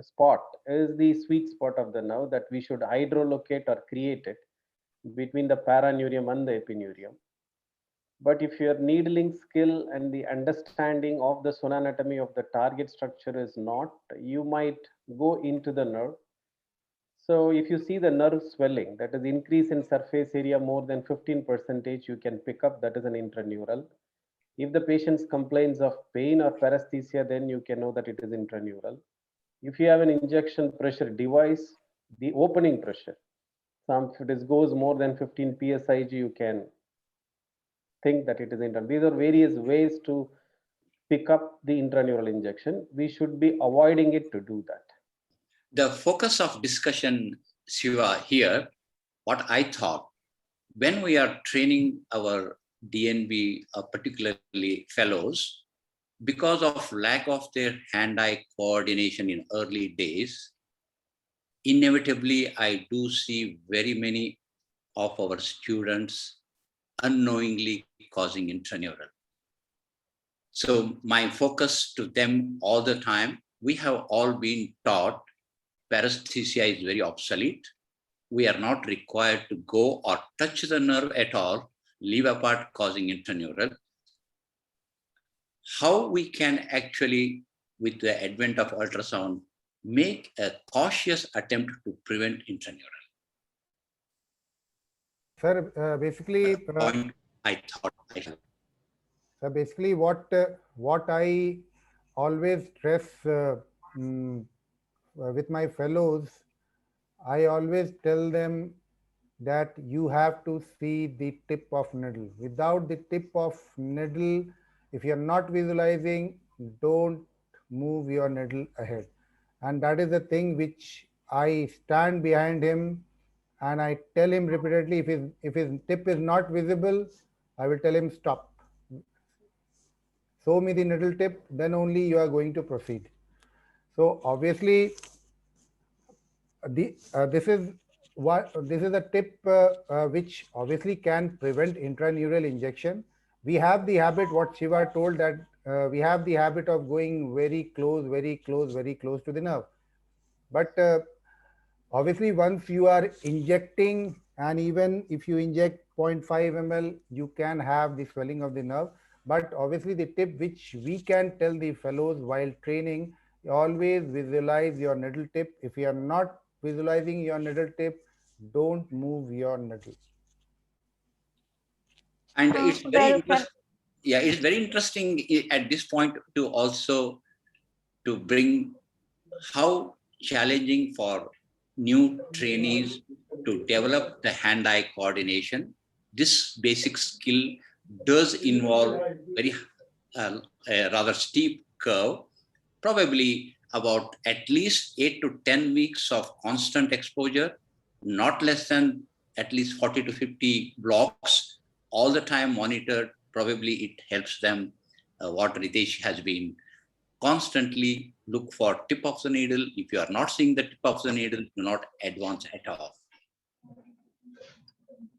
spot is the sweet spot of the nerve that we should hydrolocate or create it between the paraneurium and the epineurium. But if your needling skill and the understanding of the sonanatomy of the target structure is not, you might go into the nerve. So if you see the nerve swelling, that is increase in surface area more than 15%, you can pick up that is an intraneural. If the patient complains of pain or paresthesia, then you can know that it is intraneural. If you have an injection pressure device, the opening pressure, if it goes more than 15 psig, you can think that it is intraneural. These are various ways to pick up the intraneural injection. We should be avoiding it to do that. The focus of discussion, Shiva, here, what I thought, when we are training our DNB, particularly fellows, because of lack of their hand-eye coordination in early days, inevitably, I do see very many of our students unknowingly causing intraneural. So my focus to them all the time, we have all been taught paresthesia is very obsolete. We are not required to go or touch the nerve at all, leave apart causing intraneural. How we can actually, with the advent of ultrasound, make a cautious attempt to prevent intraneural? Sir, basically, Point I thought I have. so basically, what I always stress with my fellows, I always tell them that you have to see the tip of needle. Without the tip of needle, if you're not visualizing, don't move your needle ahead. And that is the thing which I stand behind him, and I tell him repeatedly, if his tip is not visible, I will tell him stop. Show me the needle tip, then only you are going to proceed. So obviously, this is a tip which obviously can prevent intraneural injection. We have the habit, what Shiva told, that we have the habit of going very close to the nerve. But obviously, once you are injecting, and even if you inject 0.5 ml, you can have the swelling of the nerve. But obviously, the tip which we can tell the fellows while training, always visualize your needle tip. If you are not visualizing your needle tip, don't move your needle. And it's very it's very interesting at this point to also to bring how challenging for new trainees to develop the hand-eye coordination. This basic skill does involve a rather steep curve, probably about at least 8 to 10 weeks of constant exposure, not less than at least 40 to 50 blocks, all the time monitored. Probably it helps them, what Ritesh has been constantly look for tip of the needle. If you are not seeing the tip of the needle, do not advance at all.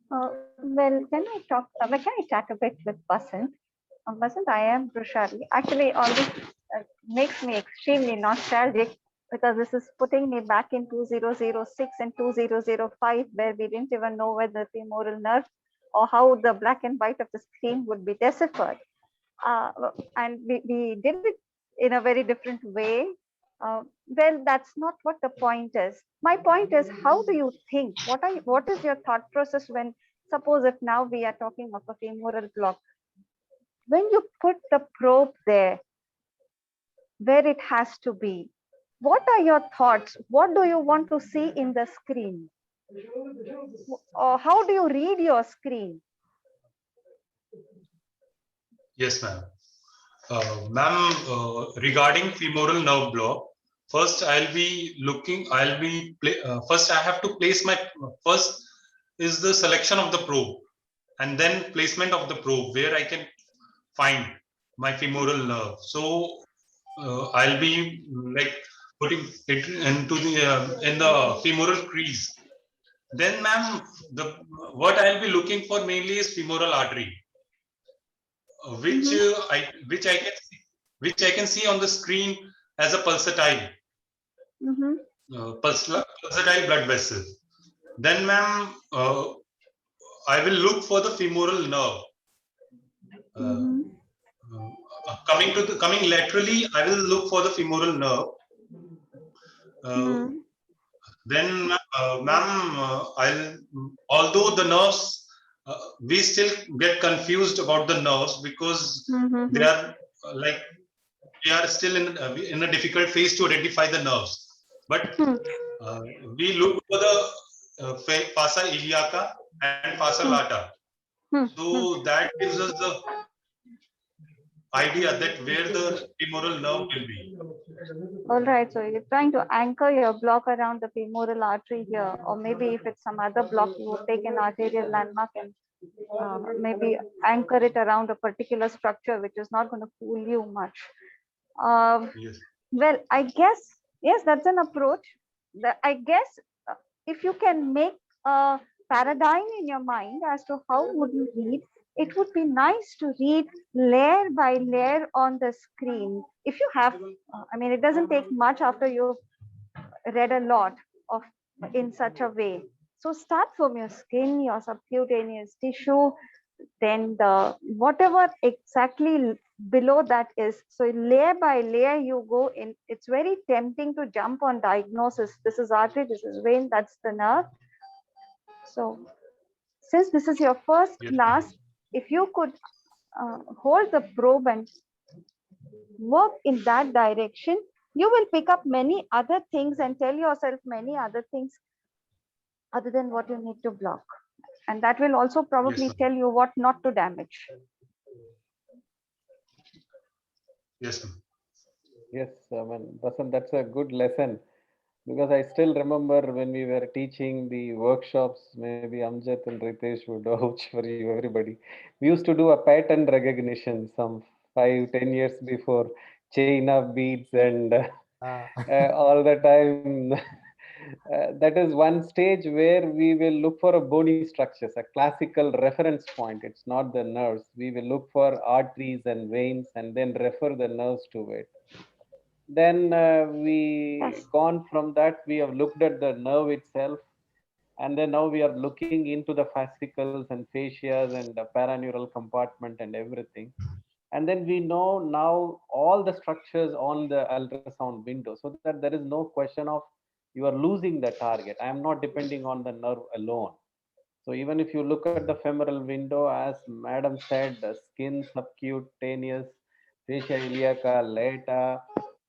Well, can I chat a bit with Vasant? Vasant, I am Brushali. Actually, all this makes me extremely nostalgic because this is putting me back in 2006 and 2005, where we didn't even know whether the femoral nerve or how the black and white of the screen would be deciphered. And we did it in a very different way. Well, that's not what the point is. My point is, how do you think? What is your thought process when, suppose if now we are talking of a femoral block, when you put the probe there, where it has to be, what are your thoughts? What do you want to see in the screen? Or how do you read your screen? Yes, ma'am. Ma'am, regarding femoral nerve block, first I'll be looking, first I have to place first is the selection of the probe. and then placement of the probe where I can find my femoral nerve. So I'll be like putting it into the in the femoral crease. Then, ma'am, what I'll be looking for mainly is femoral artery, which I can see on the screen as a pulsatile pulsatile blood vessel. Then, ma'am, I will look for the femoral nerve. Coming laterally, I will look for the femoral nerve. Then, ma'am, although the nerves, we still get confused about the nerves because they are like we are still in a difficult phase to identify the nerves. But we look for the fossa iliaca and fossa lata. So that gives us the idea that where the femoral nerve will be. All right, so you're trying to anchor your block around the femoral artery here, or maybe if it's some other block, you would take an arterial landmark and maybe anchor it around a particular structure, which is not going to fool you much. Yes. Well, I guess, yes, that's an approach. I guess if you can make a paradigm in your mind as to how would you read, it would be nice to read layer by layer on the screen. If you have, I mean, it doesn't take much after you've read a lot of in such a way. So start from your skin, your subcutaneous tissue, then the whatever exactly below that is. So layer by layer you go in. It's very tempting to jump on diagnosis. This is artery, this is vein, that's the nerve. So since this is your first class, if you could hold the probe and work in that direction, you will pick up many other things and tell yourself many other things other than what you need to block. And that will also probably tell you what not to damage. Yes, ma'am. Yes, Basant, that's a good lesson, because I still remember when we were teaching the workshops, maybe Amjad and Ritesh would vouch for you, everybody. We used to do a pattern recognition some 5-10 years before, chain of beads and all the time. That is one stage where we will look for a bony structures, a classical reference point. It's not the nerves. We will look for arteries and veins and then refer the nerves to it. Then we gone from that, we have looked at the nerve itself, and then now we are looking into the fascicles and fascias and the paraneural compartment and everything. And then we know now all the structures on the ultrasound window, so that there is no question of you are losing the target. I am not depending on the nerve alone. So even if you look at the femoral window, as madam said, the skin, subcutaneous, fascia iliaca, lata,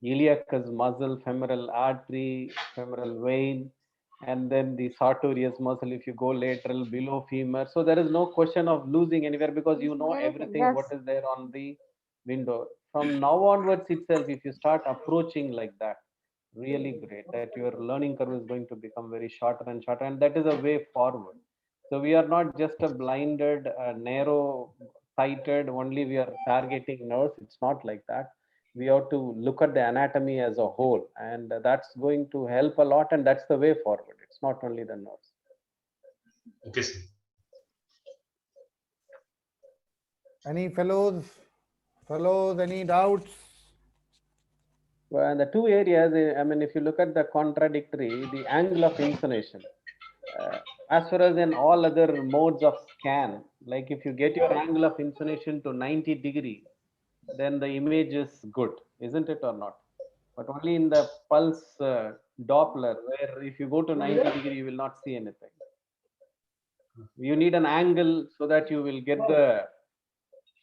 iliacus muscle, femoral artery, femoral vein, and then the sartorius muscle if you go lateral below femur. So there is no question of losing anywhere, because you know everything what is there on the window. From now onwards itself, if you start approaching like that, really great, that your learning curve is going to become very shorter and shorter, and that is a way forward. So we are not just a blinded, narrow sighted, only we are targeting nerves. It's not like that. We have to look at the anatomy as a whole, and that's going to help a lot, and that's the way forward. It's not only the nerves. Okay, sir. Any fellows, any doubts? Well, the two areas, I mean, if you look at the contradictory, the angle of intonation, as far as in all other modes of scan, like if you get your angle of intonation to 90 degree, then the image is good, isn't it or not? But only in the pulse Doppler, where if you go to 90 degree, you will not see anything. You need an angle so that you will get the,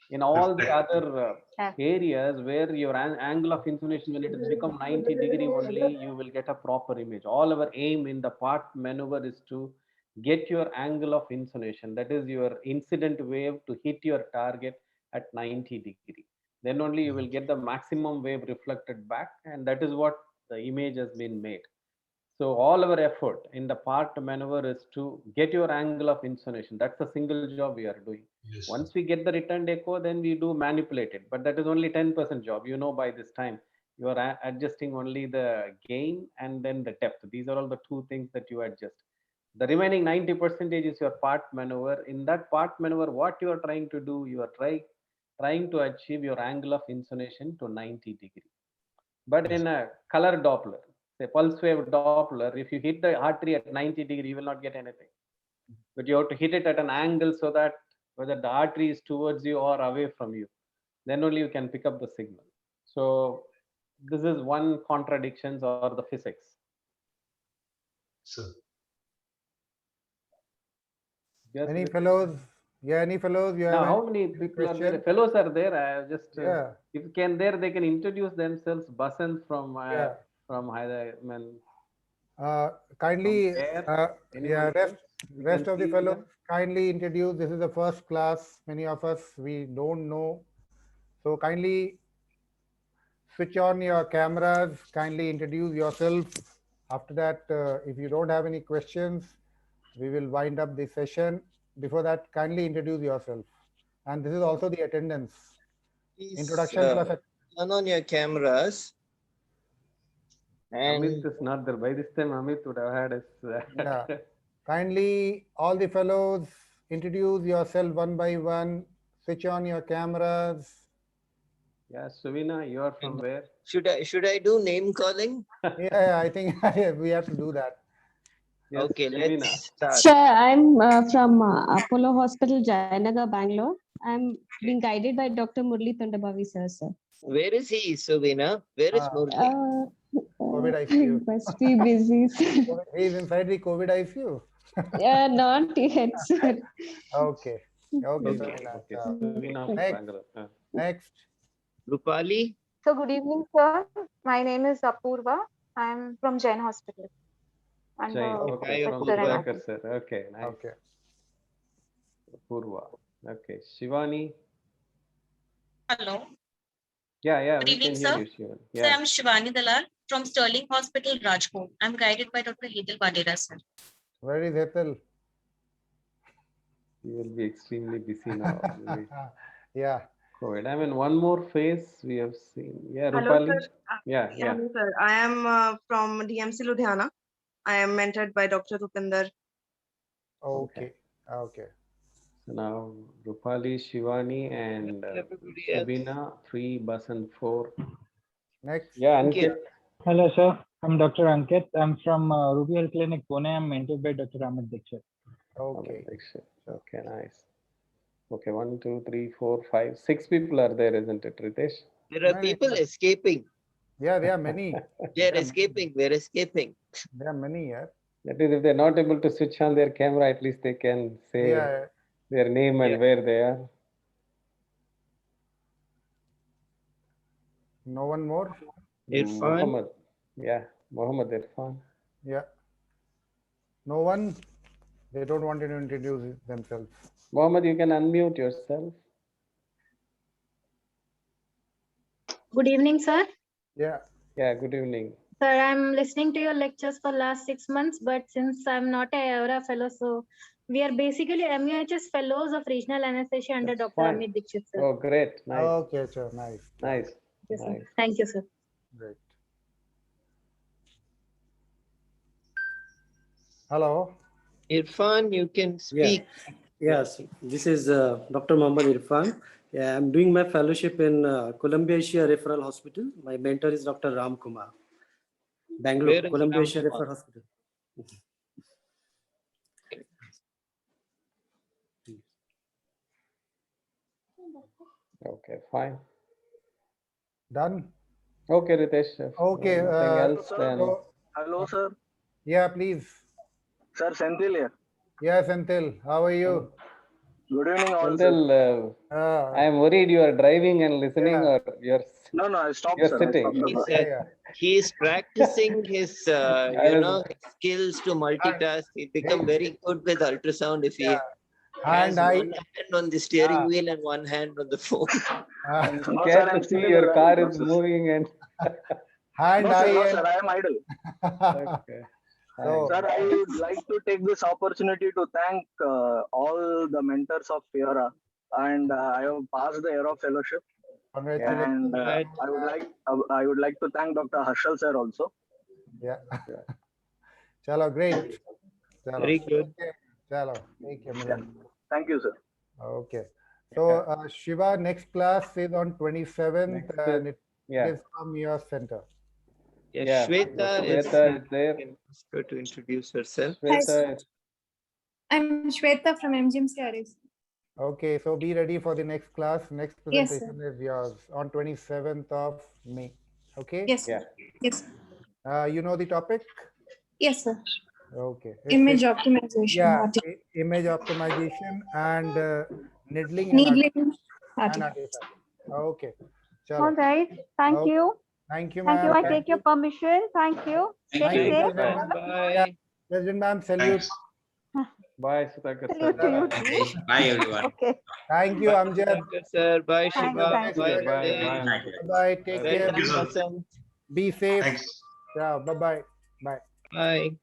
in all the other areas where your angle of intonation, when it has become 90 degree only, you will get a proper image. All our aim in the part maneuver is to get your angle of intonation, that is your incident wave, to hit your target at 90 degree. Then only you will get the maximum wave reflected back, and that is what the image has been made. So all our effort in the part maneuver is to get your angle of insonation. That's a single job we are doing. Yes. Once we get the returned echo, then we do manipulate it. But that is only 10% job. You know, by this time, you are adjusting only the gain and then the depth. These are all the two things that you adjust. The remaining 90% is your part maneuver. In that part maneuver, what you are trying to do, you are trying to achieve your angle of insonation to 90 degrees. But in a color Doppler, say pulse wave Doppler, if you hit the artery at 90 degrees, you will not get anything. But you have to hit it at an angle so that whether the artery is towards you or away from you, then only you can pick up the signal. So this is one contradiction or the physics. Sir. Yes, Any yes. fellows? Yeah, any fellows? You Now, have how many any people are there? question? Fellows are there. I just Yeah, if they can introduce themselves. Basant from yeah. Hyderabad. Kindly, Where? yeah, Anybody else? You rest can of the see fellows, them? kindly introduce. This is the first class. Many of us, we don't know. So kindly switch on your cameras, kindly introduce yourself. After that, if you don't have any questions, we will wind up the session. Before that, kindly introduce yourself. And this is also the attendance. Please, Introduction plus turn on your cameras. Amit And is not there. By this time, Amit would have had his. Yeah. Kindly, all the fellows, introduce yourself one by one. Switch on your cameras. Yeah, Suvina, you are from where? should I do name calling? Yeah, I think we have to do that. Yes, Okay, Suvina. let's start. Sir, I'm from Apollo Hospital, Jayanagar, Bangalore. I'm being guided by Dr. Murli Tondabhavi, sir. Where is he, Suvina? Where is Murli? COVID ICU. Must be busy, sir. He is inside the COVID ICU. Not yet, sir. Okay. Okay. Okay, Suvina. okay. Suvina from Next. Bangalore. Next. Rupali? So good evening, sir. My name is Apurva. I'm from Jain Hospital. And Jain. Okay, Hi, from Apurva. Sudhakar, sir. Okay, nice. Okay. Purva. Okay, Shivani. Hello. Yeah, Good we evening, can hear sir. you, Shivani. Sir, Yeah. I'm Shivani Dalal from Sterling Hospital, Rajkot. I'm guided by Dr. Hetal Badera, sir. Where is Ethel? You will be extremely busy now. Maybe Yeah. COVID. I mean, one more face we have seen. Yeah, Hello, Rupali. sir. Yeah. Hello, sir. I am from DMC Ludhiana. I am mentored by Dr. Rupinder. Okay. Okay. So now Rupali, Shivani, and Everybody else. Sabina, 3, Basant 4. Next. Yeah, Ankit. Ankit. Hello, sir. I'm Dr. Ankit. I'm from Ruby Health Clinic, Pune. I'm mentored by Dr. Amit Dixit. Okay. Okay, nice. Okay, 1, 2, 3, 4, 5, 6 people are there, isn't it, Ritesh? There are No, people no. escaping. Yeah, there are many. They're Yeah. escaping. We're escaping. There are many, yeah. That is, if they're not able to switch on their camera, at least they can say Yeah. their name and Yeah. where they are. No one more? Irfan? Mohammed. Yeah, Mohammed Irfan. Yeah. No one? They don't want to introduce themselves. Mohammed, you can unmute yourself. Good evening, sir. Yeah. Yeah, good evening. Sir, I'm listening to your lectures for last 6 months, but since I'm not a EORA fellow, so we are basically MUHS fellows of regional anesthesia under That's Dr. fine. Amit Dixit, sir. Oh, great. Nice. Okay, sure. Nice. Nice. Yes, sir. Nice. Thank you, sir. Great. Hello. Irfan, you can speak. Yes, this is Dr. Muhammad Irfan. Yeah, I'm doing my fellowship in Columbia Asia Referral Hospital. My mentor is Dr. Ram Kumar. Bangalore, Where is Columbia Ram Asia Kumar? Referral Hospital. Okay, fine. Done? Okay, Ritesh. If Okay. nothing else, then Hello, sir. Yeah, please. Sir, Senthil here. Yes, Antil. How are you? Good evening, all. Until I am worried you are driving and listening, Yeah. or you're No, I stopped, you're sir. sitting. He's practicing his, I was- skills to multitask. He become very good with ultrasound if he has And I, one hand on the steering wheel and one hand on the phone. I'm No, scared sir, to I'm see still in your the car learning is process. moving and and No, sir, I, I am idle. okay. So, Sir, I would like to take this opportunity to thank all the mentors of FIORA, and I have passed the year of fellowship. congratulations. And I would like to thank Dr. Harshal sir also. Yeah. Chalo, great. Chalo. Very good. Okay. Chalo. Take care, Milan. Thank you, sir. Okay. So, Shiva, next class is on 27th, and it is from your center. Yes, Shweta is Shweta is there. can ask her to introduce herself. Shweta is I'm Shweta from MGMC RS. Okay, so be ready for the next class. Next Yes, sir. presentation is yours on 27th of May. Okay? Yes, sir. Yes. You know the topic? Yes, sir. Okay. Image optimization. Yeah, image optimization and needling. Needling. And artifact. Okay. Chalo. All right. Thank Okay. you. Thank you, Thank you. ma'am. I take your permission. Thank you. Thank Stay you. safe. Bye. President ma'am, salute. bye, Sudhakar Salute to you too. Bye, everyone. Okay. Thank you, Amjad. Thank you, sir. Bye, Thank Shiva. you. Bye. Bye. Bye. Take Well care. done, Vasant. Be safe. Thanks. Yeah. Bye-bye. Bye. Bye.